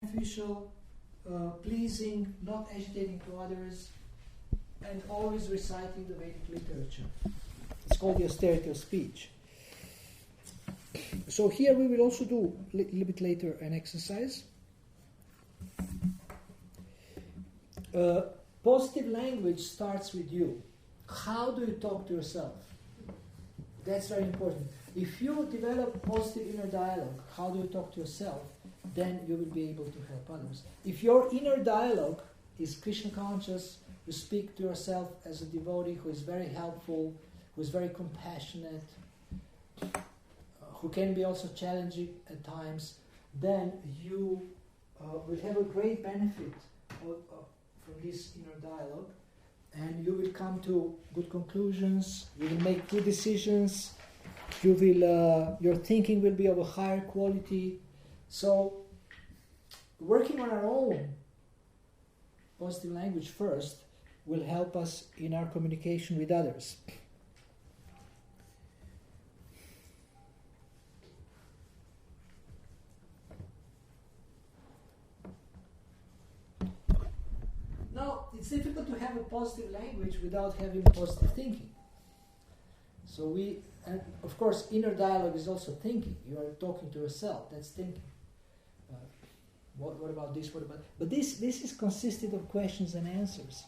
beneficial, pleasing, not agitating to others, and always reciting the Vedic literature. It's called the austerity of speech. So here we will also do a little bit later an exercise. Positive language starts with you. How do you talk to yourself? That's very important. If you develop positive inner dialogue, how do you talk to yourself, then you will be able to help others. If your inner dialogue is Krishna conscious, you speak to yourself as a devotee who is very helpful, who is very compassionate, who can be also challenging at times, then you will have a great benefit from this inner dialogue, and you will come to good conclusions, you will make good decisions, you will, your thinking will be of a higher quality. So, working on our own positive language first will help us in our communication with others. Now, it's difficult to have a positive language without having positive thinking. So and of course, inner dialogue is also thinking. You are talking to yourself, that's thinking. What about this, what about... But this is consisted of questions and answers.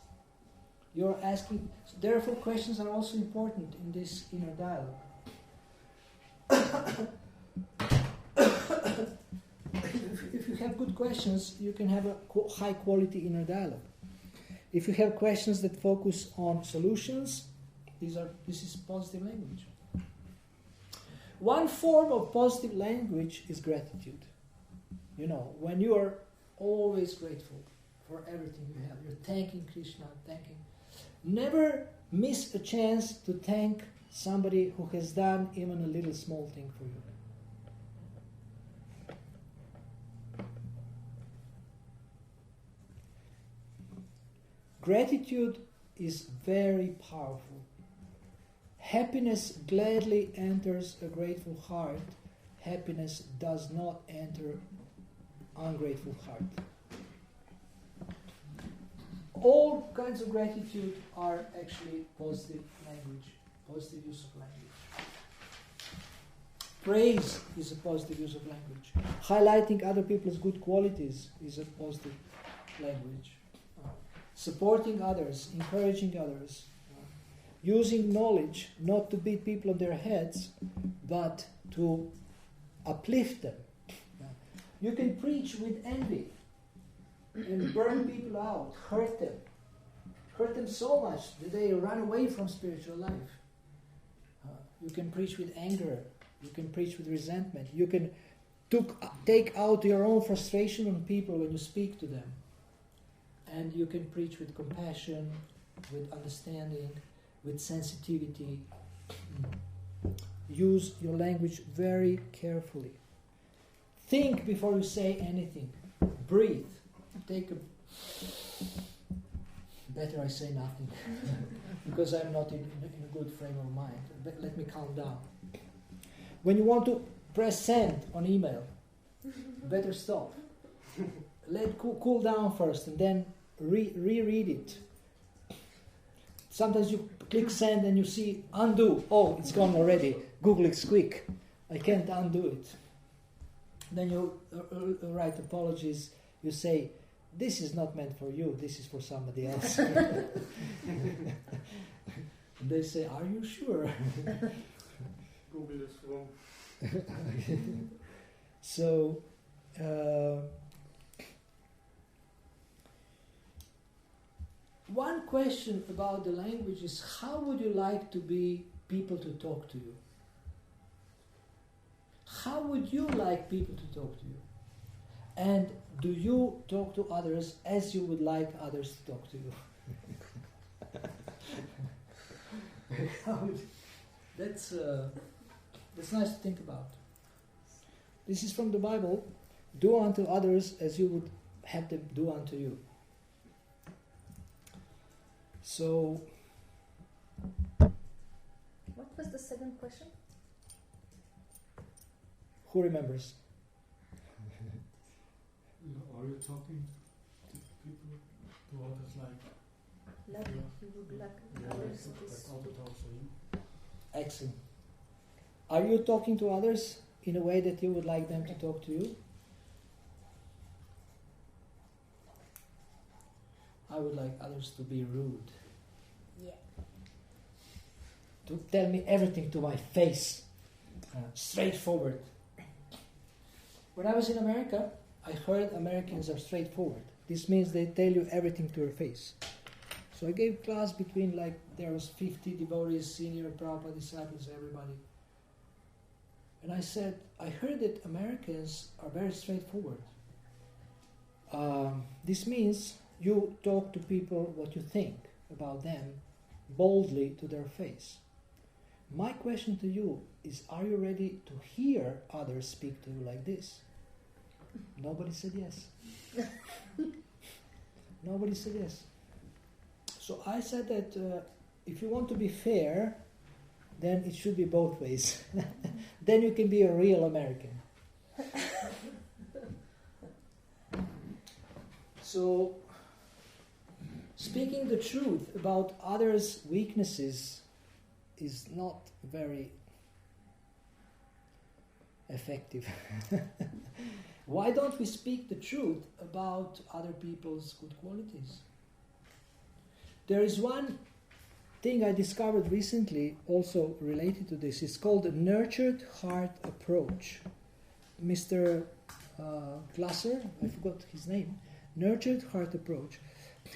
You're asking... Therefore, questions are also important in this inner dialogue. If you have good questions, you can have a high quality inner dialogue. If you have questions that focus on solutions, this is positive language. One form of positive language is gratitude. You know, when you are always grateful for everything you have, you're thanking Krishna, never miss a chance to thank somebody who has done even a little small thing for you. Gratitude is very powerful. Happiness gladly enters a grateful heart. Happiness does not enter ungrateful heart. All kinds of gratitude are actually positive language, positive use of language. Praise is a positive use of language. Highlighting other people's good qualities is a positive language. Supporting others, encouraging others, using knowledge not to beat people on their heads, but to uplift them. You can preach with envy and burn people out, hurt them so much that they run away from spiritual life. You can preach with anger, you can preach with resentment, you can take out your own frustration on people when you speak to them. And you can preach with compassion, with understanding, with sensitivity. Use your language very carefully. Think before you say anything. Breathe. Better I say nothing, because I'm not in a good frame of mind. But let me calm down. When you want to press send on email, better stop. Let it cool down first, and then reread it. Sometimes you click send and you see undo. Oh, it's gone already. Google it's quick. I can't undo it. Then you write apologies. You say, this is not meant for you. This is for somebody else. And they say, are you sure? Google is wrong. So, one question about the language is, how would you like to be people to talk to you? How would you like people to talk to you? And do you talk to others as you would like others to talk to you? That's nice to think about. This is from the Bible. Do unto others as you would have them do unto you. So, what was the second question? Who remembers? Are you talking to people, to others Like you would like others like this other talks to you? Excellent. Are you talking to others in a way that you would like them to talk to you? I would like others to be rude. Yeah. To tell me everything to my face. Straightforward. When I was in America, I heard Americans are straightforward. This means they tell you everything to your face. So I gave class between there was 50 devotees, senior Prabhupada disciples, everybody. And I said, I heard that Americans are very straightforward. This means you talk to people what you think about them boldly to their face. My question to you is, are you ready to hear others speak to you like this? Nobody said yes. Nobody said yes. So I said that if you want to be fair, then it should be both ways. Then you can be a real American. So, speaking the truth about others' weaknesses is not very effective. Why don't we speak the truth about other people's good qualities? There is one thing I discovered recently also related to this. It's called the nurtured heart approach. Mr. Glasser, I forgot his name, nurtured heart approach.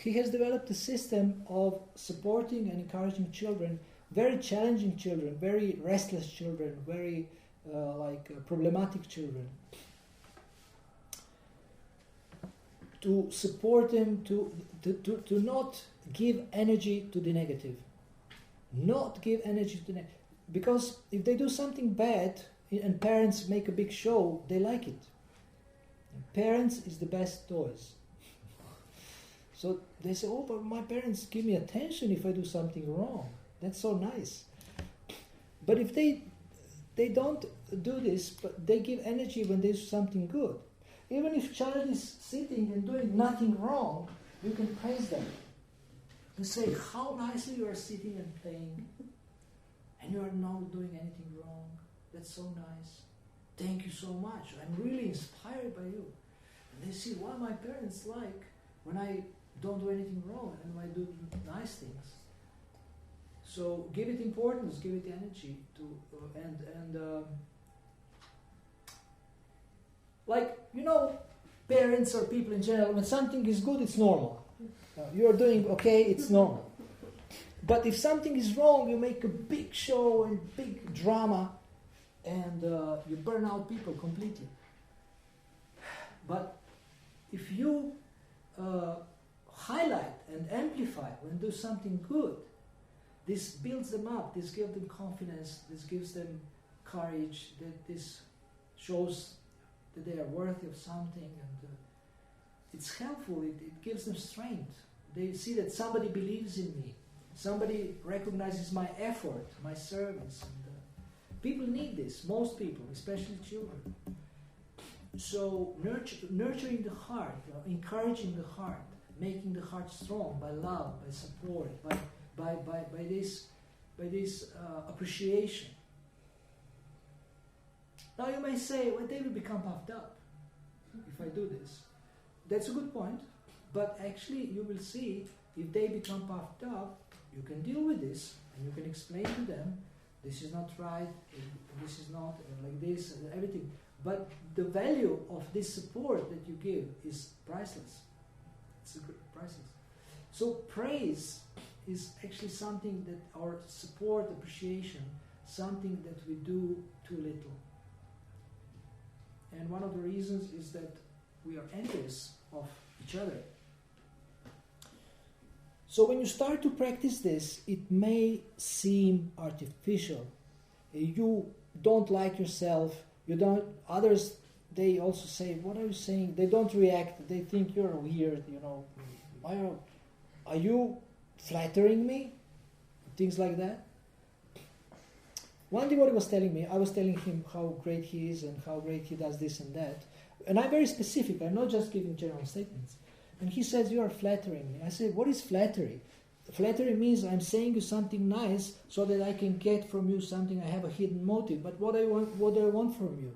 He has developed a system of supporting and encouraging children, very challenging children, very restless children, very problematic children, to support them to not give energy to the negative. Not give energy to the negative. Because if they do something bad and parents make a big show, they like it. And parents is the best toys. So they say, oh, but my parents give me attention if I do something wrong. That's so nice. But if they don't do this, but they give energy when they do something good. Even if child is sitting and doing nothing wrong, you can praise them. You say, how nicely you are sitting and playing, and you are not doing anything wrong. That's so nice. Thank you so much. I'm really inspired by you. And they see what my parents like when I don't do anything wrong and when I do nice things. So give it importance, give it energy parents or people in general, when something is good, it's normal. You're doing okay, it's normal. But if something is wrong, you make a big show and big drama, and you burn out people completely. But if you highlight and amplify when do something good, this builds them up, this gives them confidence, this gives them courage, that this shows that they are worthy of something, and it's helpful, it gives them strength. They see that somebody believes in me, somebody recognizes my effort, my service. And, people need this, most people, especially children. So nurturing the heart, encouraging the heart, making the heart strong by love, by support, by this appreciation. Now you may say, well, they will become puffed up if I do this. That's a good point, but actually you will see if they become puffed up, you can deal with this and you can explain to them, this is not right, this is not like this, and everything. But the value of this support that you give is priceless. It's priceless. So praise is actually something that our support, appreciation, something that we do too little. And one of the reasons is that we are envious of each other. So when you start to practice this, it may seem artificial. You don't like yourself, others, they also say, what are you saying? They don't react, they think you're weird, are you flattering me? Things like that. One devotee was telling me, I was telling him how great he is and how great he does this and that. And I'm very specific, I'm not just giving general statements. And he says, you are flattering me. I say, what is flattery? Flattery means I'm saying you something nice so that I can get from you something. I have a hidden motive. But what do I want from you?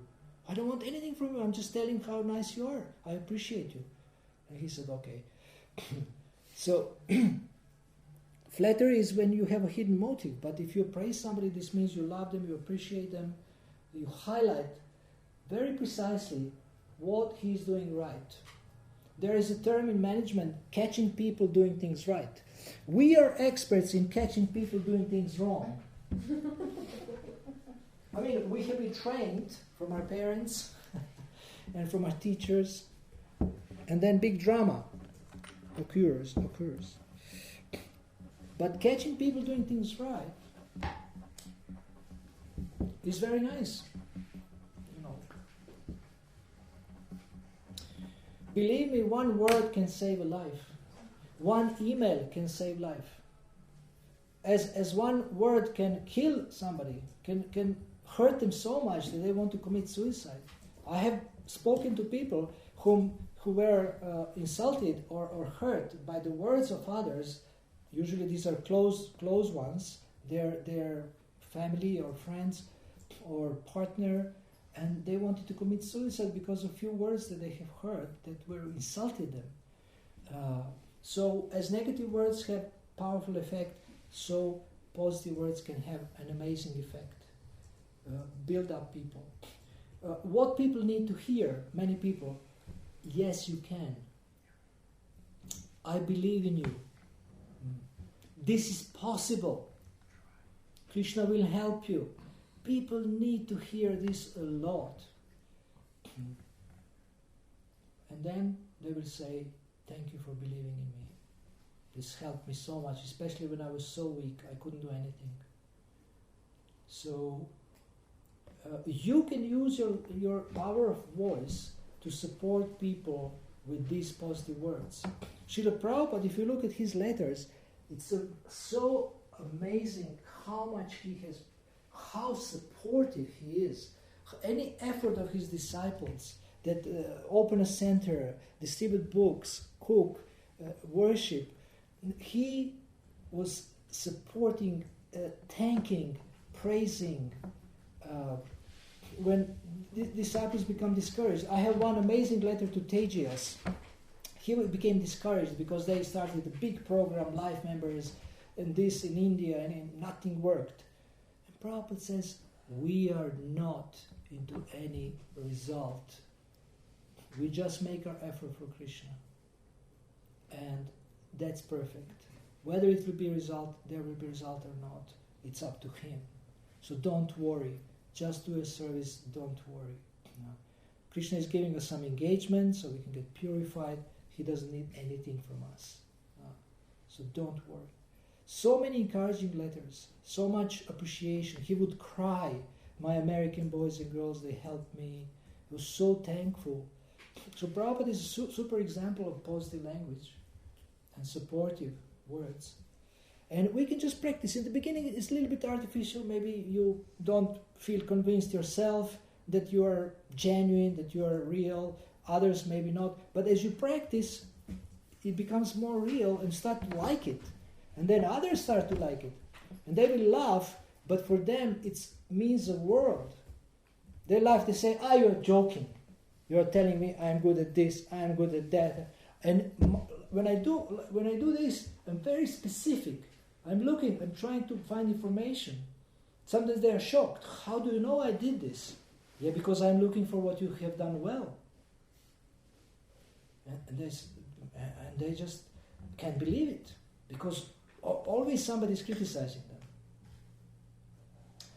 I don't want anything from you. I'm just telling how nice you are. I appreciate you. And he said, okay. So, flattery is when you have a hidden motive. But if you praise somebody, this means you love them, you appreciate them, you highlight very precisely what he's doing right. There is a term in management, catching people doing things right. We are experts in catching people doing things wrong. I mean, we have been trained from our parents and from our teachers, and then big drama occurs. But catching people doing things right is very nice. You know. Believe me, one word can save a life. One email can save life. As one word can kill somebody, can hurt them so much that they want to commit suicide. I have spoken to people who were insulted or hurt by the words of others. Usually these are close ones, their family or friends or partner, and they wanted to commit suicide because of few words that they have heard that were insulted them. So as negative words have powerful effect, so positive words can have an amazing effect. Build up people. What people need to hear, many people, yes, you can. I believe in you. This is possible. Krishna will help you. People need to hear this a lot. And then they will say, thank you for believing in me. This helped me so much, especially when I was so weak, I couldn't do anything. So, you can use your power of voice to support people with these positive words. Srila Prabhupada, if you look at his letters, it's so amazing how much how supportive he is. Any effort of his disciples that open a center, distribute books, cook, worship, he was supporting, thanking, praising. When the disciples become discouraged, I have one amazing letter to Tejas. He became discouraged because they started a big program, life members, and this in India, and nothing worked. And Prabhupada says, we are not into any result. We just make our effort for Krishna. And that's perfect. Whether it will be there will be result or not, it's up to him. So don't worry. Just do a service, don't worry. No. Krishna is giving us some engagement so we can get purified. He doesn't need anything from us. No. So don't worry. So many encouraging letters, so much appreciation. He would cry, my American boys and girls, they helped me. He was so thankful. So Prabhupada is a super example of positive language and supportive words. And we can just practice. In the beginning, it's a little bit artificial. Maybe you don't feel convinced yourself that you are genuine, that you are real. Others maybe not. But as you practice, it becomes more real and start to like it. And then others start to like it. And they will laugh, but for them, it means a world. They laugh, they say, you're joking. You're telling me I'm good at this, I'm good at that. And when I do this, I'm very specific. I'm looking, I'm trying to find information. Sometimes they are shocked. How do you know I did this? Yeah, because I'm looking for what you have done well. And they just can't believe it. Because always somebody is criticizing them.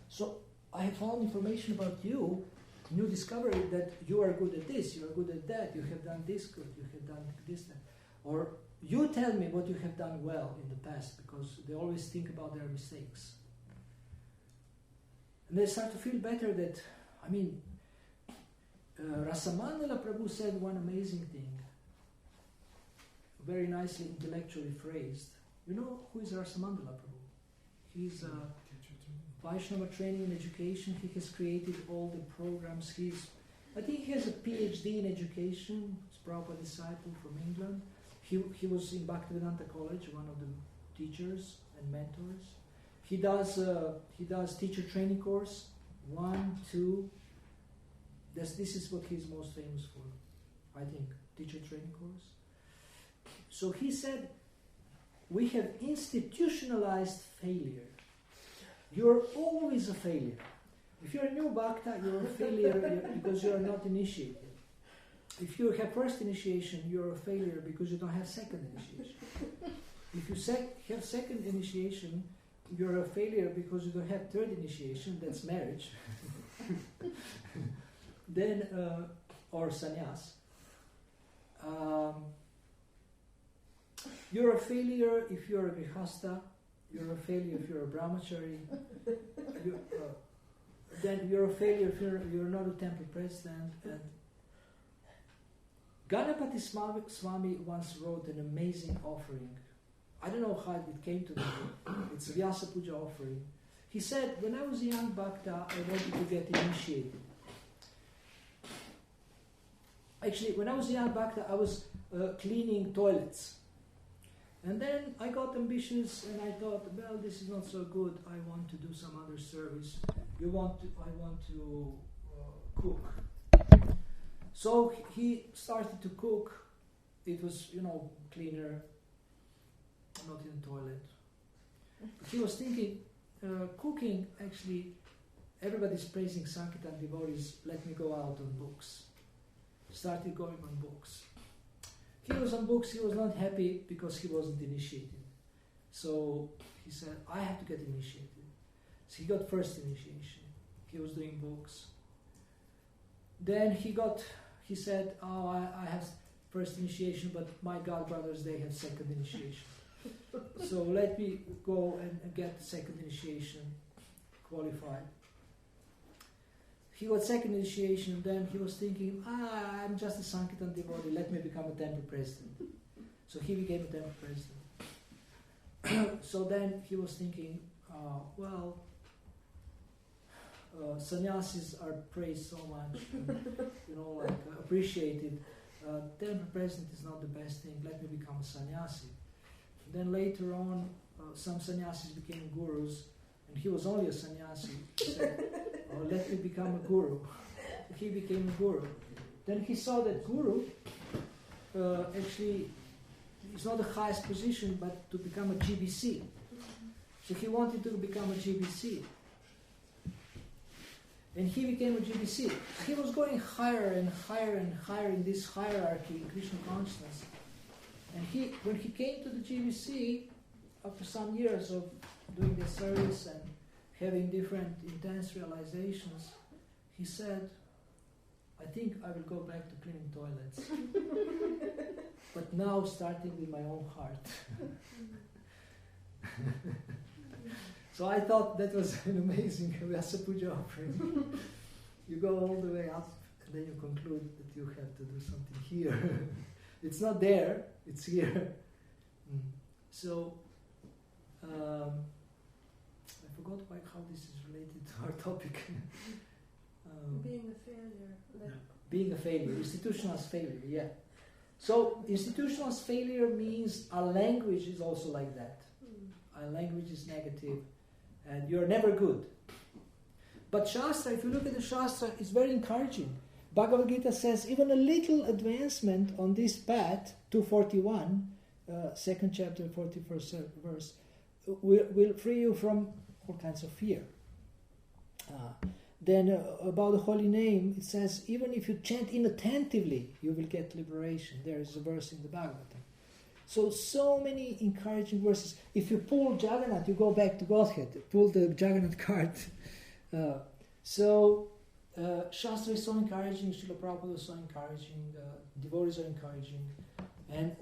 So I have found information about you, new discovery that you are good at this, you are good at that, you have done this good, you have done this, that. Or you tell me what you have done well in the past, because they always think about their mistakes. And they start to feel better that, Rasamandala Prabhu said one amazing thing, very nicely intellectually phrased. You know who is Rasamandala Prabhu? He's Vaishnava training and education. He has created all the programs. I think he has a PhD in education. He's a Prabhupada disciple from England. He was in Bhaktivedanta College, one of the teachers and mentors. He does teacher training course, 1, 2. This is what he's most famous for, I think, teacher training course. So he said, we have institutionalized failure. You're always a failure. If you're a new bhakta, you're a failure because you're not initiated. If you have first initiation, you're a failure because you don't have second initiation. If you have second initiation, you're a failure because you don't have third initiation, that's marriage. Then, or sannyas. You're a failure if you're a grihasta. You're a failure if you're a brahmachari. Then you're a failure if you're not a temple president. And Ganapati Swami once wrote an amazing offering. I don't know how it came to me. It's Vyasa Puja offering. He said, when I was a young bhakta, I wanted to get initiated. Actually, when I was a young bhakta, I was cleaning toilets. And then I got ambitious and I thought, well, this is not so good. I want to do some other service. I want to cook. So he started to cook. It was, cleaner, not in the toilet. But he was thinking, cooking, actually, everybody's praising Sankirtan devotees, let me go out on books. Started going on books. He was on books, he was not happy because he wasn't initiated. So he said, I have to get initiated. So he got first initiation. He was doing books. Then he said, I have first initiation, but my godbrothers, they have second initiation. So let me go and get second initiation, qualified. He got second initiation, then he was thinking, I'm just a Sankirtan devotee, let me become a temple president. So he became a temple president. So then he was thinking, sannyasis are praised so much, and, appreciated. Temple president is not the best thing, let me become a sannyasi. Then later on, some sannyasis became gurus, and he was only a sannyasi. He said, let me become a guru. He became a guru. Then he saw that guru actually is not the highest position, but to become a GBC. So he wanted to become a GBC. And he became a GBC. He was going higher and higher and higher in this hierarchy in Krishna consciousness. And when he came to the GBC, after some years of doing the service and having different intense realizations, he said, I think I will go back to cleaning toilets. But now starting with my own heart. So I thought that was an amazing Vyasa Puja offering. You go all the way up and then you conclude that you have to do something here. It's not there, it's here. So, I forgot how this is related to our topic. Being a failure. Being a failure, institutionalized failure, yeah. So, institutionalized failure means our language is also like that. Our language is negative and you're never good. But Shastra, if you look at the Shastra, it's very encouraging. Bhagavad Gita says even a little advancement on this path, 241, second chapter, 41st verse, will free you from all kinds of fear. Then about the holy name, it says even if you chant inattentively, you will get liberation. There is a verse in the Bhagavatam. So many encouraging verses. If you pull Jagannath, you go back to Godhead. Pull the Jagannath card. Shastra is so encouraging, Srila Prabhupada is so encouraging, devotees are encouraging. And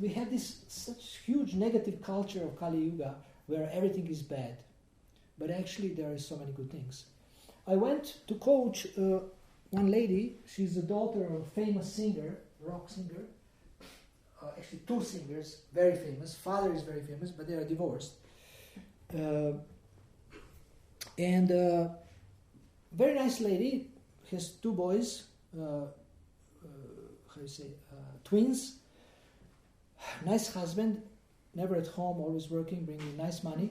we have this such huge negative culture of Kali Yuga where everything is bad. But actually there are so many good things. I went to coach one lady. She's the daughter of a famous singer, rock singer. Actually two singers, very famous. Father is very famous, but they are divorced. Very nice lady, has two boys, twins, nice husband, never at home, always working, bringing nice money.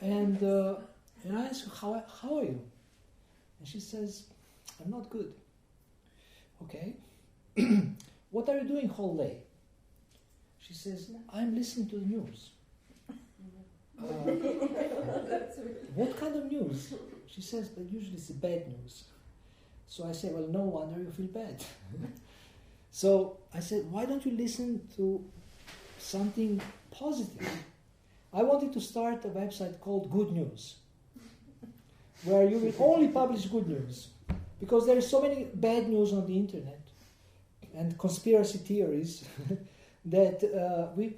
And I ask her, how are you? And she says, I'm not good. Okay. What are you doing whole day? She says, I'm listening to the news. What kind of news? She says, but usually it's bad news. So I say, well, no wonder you feel bad. So I said, why don't you listen to something positive? I wanted to start a website called Good News, where you will only publish good news, because there is so many bad news on the internet and conspiracy theories that we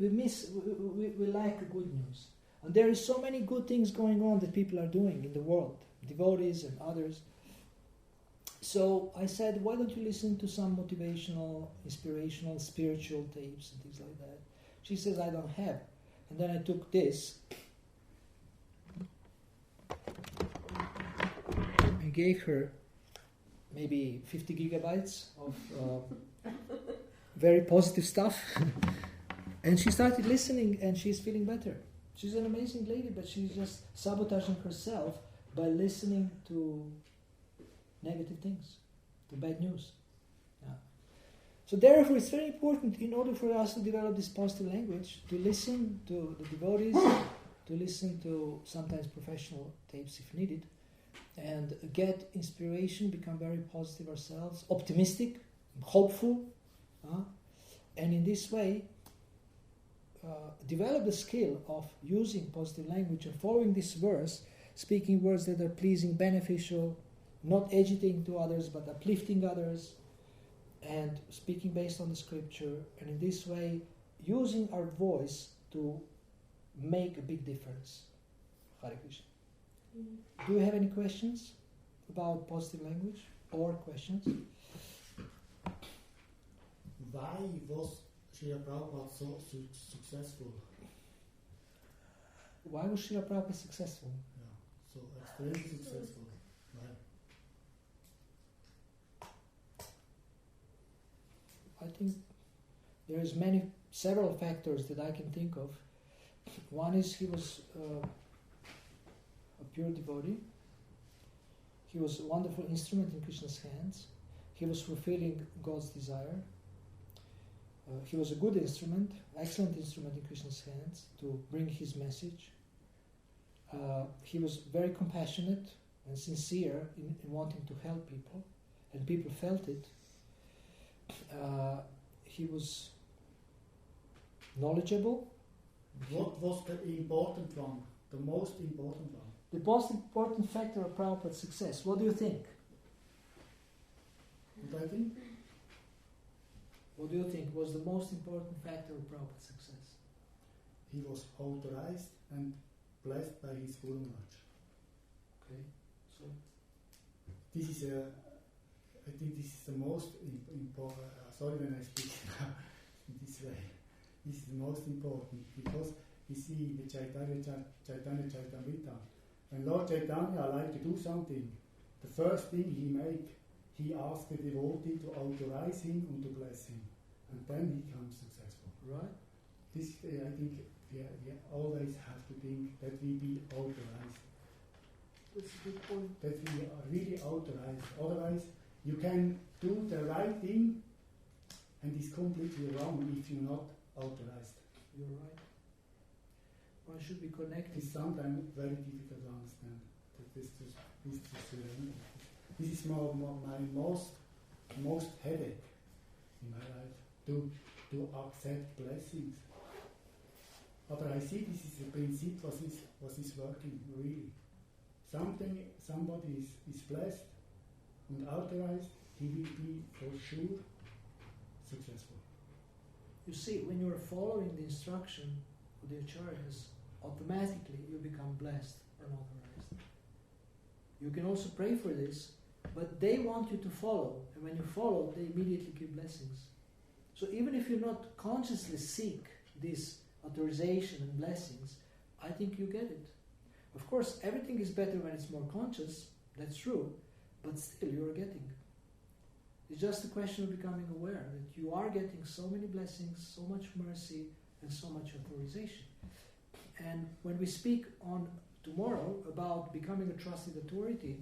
like good news. And there is so many good things going on that people are doing in the world, devotees and others. So I said, why don't you listen to some motivational, inspirational, spiritual tapes and things like that? She says, I don't have. And then I took this and gave her maybe 50 gigabytes of very positive stuff. And she started listening and she's feeling better. She's an amazing lady, but she's just sabotaging herself by listening to negative things, to bad news. Yeah. So therefore it's very important, in order for us to develop this positive language, to listen to the devotees, to listen to sometimes professional tapes if needed, and get inspiration, become very positive ourselves, optimistic, hopeful, and in this way develop the skill of using positive language and following this verse, speaking words that are pleasing, beneficial, not agitating to others but uplifting others, and speaking based on the scripture, and in this way using our voice to make a big difference. Hare Krishna. Do you have any questions about positive language or questions? Why was Srila Prabhupada so successful? Why was Srila Prabhupada successful? Yeah, so extremely successful. Why? I think there is several factors that I can think of. One is he was a pure devotee. He was a wonderful instrument in Krishna's hands. He was fulfilling God's desire. He was a good instrument, excellent instrument in Krishna's hands to bring his message. He was very compassionate and sincere in wanting to help people, and people felt it. He was knowledgeable. What was the important one? The most important one? The most important factor of Prabhupada's success. What do you think? What I think? What do you think was the most important factor of Prabhupada's success? He was authorized and blessed by his Guru Maharaj. Okay, so this is I think this is the most important. Sorry when I speak now in this way. This is the most important, because we see in the Chaitanya Charitamrita, when Lord Chaitanya liked to do something, the first thing he asked the devotee to authorize him and to bless him, and then he becomes successful. right. This I think we always have to think that we be authorized. That's a good point. That we are really authorized. Otherwise, you can do the right thing, and it's completely wrong if you're not authorized. You're right. One should be connected. It's sometimes very difficult to understand. That this is my most headache in my life, to accept blessings. But I see this is a principle what is working really. Somebody is blessed and authorized, he will be for sure successful. You see, when you are following the instruction of the acharyas, automatically you become blessed and authorized. You can also pray for this, but they want you to follow, and when you follow, they immediately give blessings. So even if you not consciously seek this authorization and blessings, I think you get it. Of course, everything is better when it's more conscious, that's true, but still you're getting. It's just a question of becoming aware that you are getting so many blessings, so much mercy, and so much authorization. And when we speak on tomorrow about becoming a trusted authority,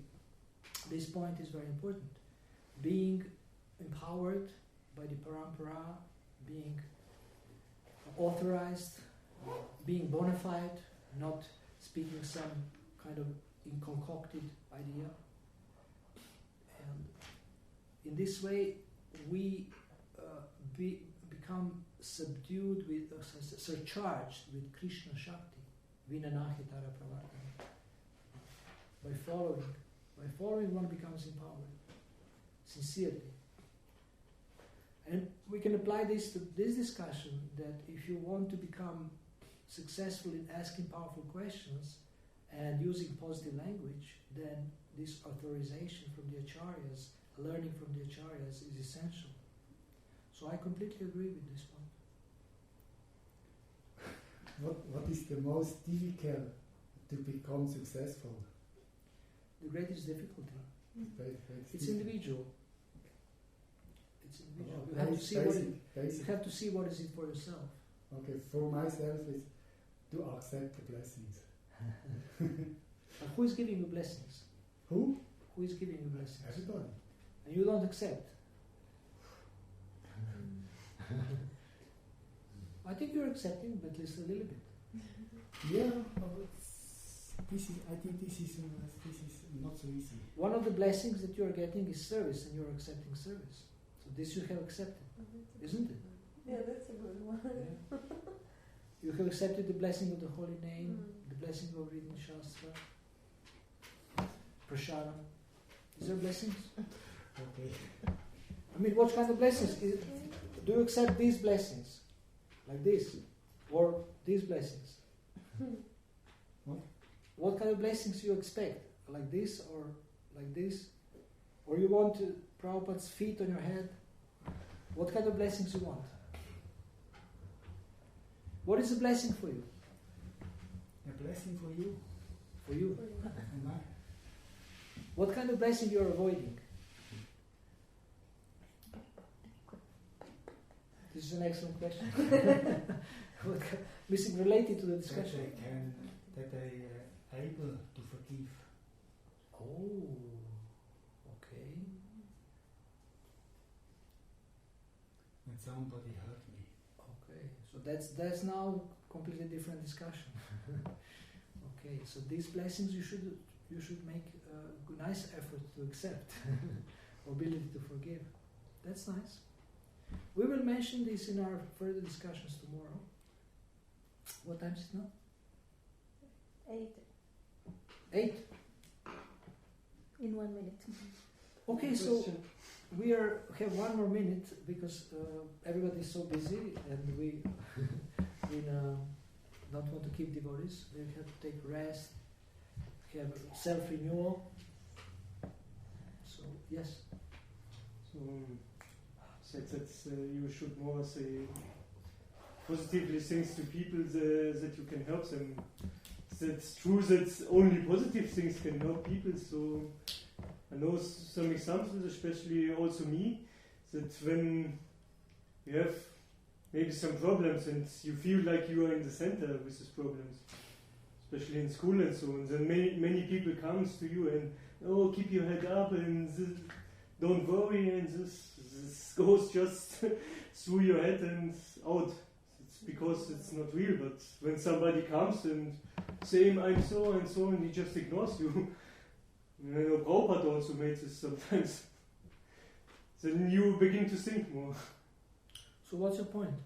this point is very important. Being empowered by the parampara, being authorized, being bona fide, not speaking some kind of concocted idea. And in this way, we become subdued with, surcharged with Krishna Shakti, Vinanahitara Pravartana. By following, one becomes empowered, sincerely. And we can apply this to this discussion, that if you want to become successful in asking powerful questions and using positive language, then this authorization from the acharyas, learning from the acharyas, is essential. So I completely agree with this point. What is the most difficult to become successful? The greatest difficulty. It's difficult. individual. It's individual. Oh, You have to see what basic. you have to see what is it for yourself. Okay, for myself is to accept the blessings. But who is giving you blessings? Who? Who is giving you blessings? Everybody. And you don't accept. I think you're accepting, but at least a little bit. Yeah, but I think this is not so easy. One of the blessings that you are getting is service, and you are accepting service. So this you have accepted, isn't it? Yeah, that's a good one. Yeah. You have accepted the blessing of the holy name, the blessing of reading Shastra, Prashadam. Is there blessings? Okay. I mean, what kind of blessings? Do you accept these blessings? Like this? Or these blessings? What? What kind of blessings you expect? Like this or like this? Or you want Prabhupada's feet on your head? What kind of blessings you want? What is a blessing for you? A blessing for you. For you. And I. What kind of blessing you are avoiding? This is an excellent question. Missing related to the discussion. That they able to forgive. Oh, okay. When somebody hurt me. Okay, so that's now completely different discussion. Okay, so these blessings you should make a nice effort to accept, ability to forgive. That's nice. We will mention this in our further discussions tomorrow. What time is it now? 8. 8. In 1 minute. Okay, so we have 1 more minute because everybody is so busy and we don't want to keep devotees. We have to take rest, have self-renewal. So, yes. So, that you should more say positively things to people that you can help them. That's true that only positive things can help people. So I know some examples, especially also me, that when you have maybe some problems and you feel like you are in the center with these problems, especially in school and so on, then many people comes to you and, oh, keep your head up and don't worry, and this goes just through your head and out. It's because it's not real, but when somebody comes and saying I'm so and so and he just ignores you, Prabhupada also made this sometimes, then you begin to think more. So what's your point?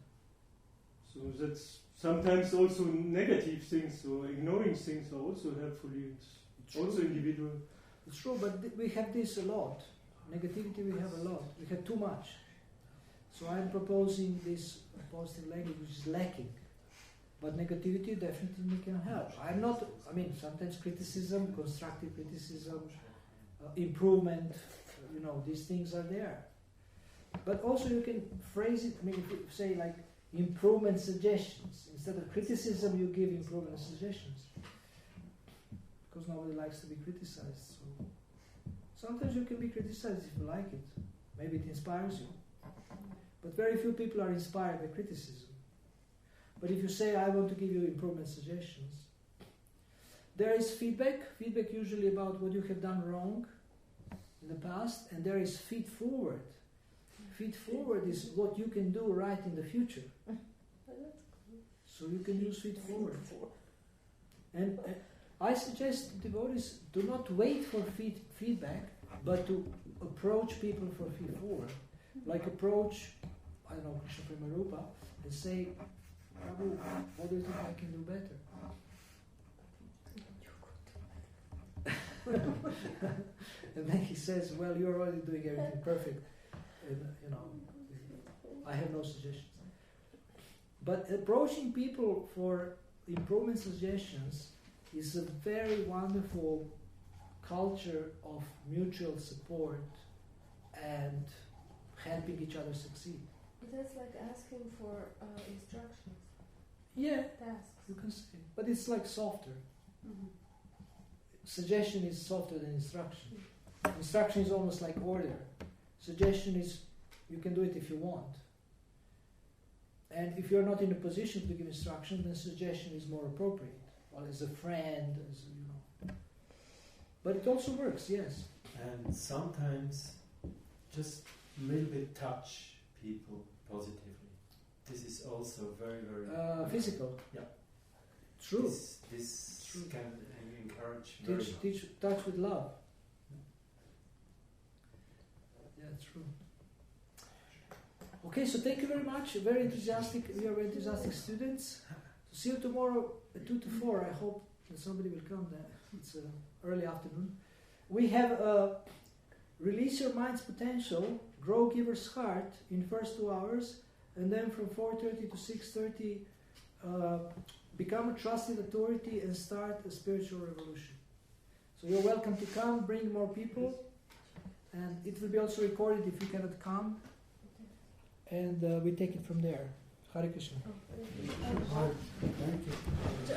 So that's sometimes also negative things, so ignoring things are also helpful. It's also individual. It's true, but we have this a lot. Negativity we have a lot. We have too much. So I'm proposing this positive language which is lacking. But negativity definitely can help. Sometimes criticism, constructive criticism, improvement, these things are there. But also you can phrase it, if you say like improvement suggestions. Instead of criticism, you give improvement suggestions. Because nobody likes to be criticized. So sometimes you can be criticized if you like it. Maybe it inspires you. But very few people are inspired by criticism. But if you say, I want to give you improvement suggestions, there is feedback usually about what you have done wrong in the past, and there is feed forward. Feed forward is what you can do right in the future. So you can use feed forward. And I suggest to devotees, do not wait for feedback, but to approach people for feed forward. Like approach, I don't know, Krishna Premarupa, and say, Prabhu, what do you think I can do better? And then he says, well, you're already doing everything perfect. And, I have no suggestions. But approaching people for improvement suggestions is a very wonderful culture of mutual support and helping each other succeed. That's like asking for instructions. Yeah, Tasks. you can say. But it's like softer. Mm-hmm. Suggestion is softer than instruction. Instruction is almost like order. Suggestion is, you can do it if you want. And if you're not in a position to give instruction, then suggestion is more appropriate. Or as a friend, But it also works, yes. And sometimes just a little bit touch people positively. This is also very, very... physical. Yeah. True. This True. can encourage very much. Touch with love. Yeah, true. Okay, so thank you very much. Very enthusiastic. We are very enthusiastic students. See you tomorrow at 2 to 4. I hope that somebody will come there. It's early afternoon. We have Release Your Mind's Potential, Grow Giver's Heart in first 2 hours, and then from 4:30 to 6:30, Become a Trusted Authority and Start a Spiritual Revolution. So you're welcome to come, bring more people, and it will be also recorded if you cannot come, and we take it from there. Hare Krishna. Thank you.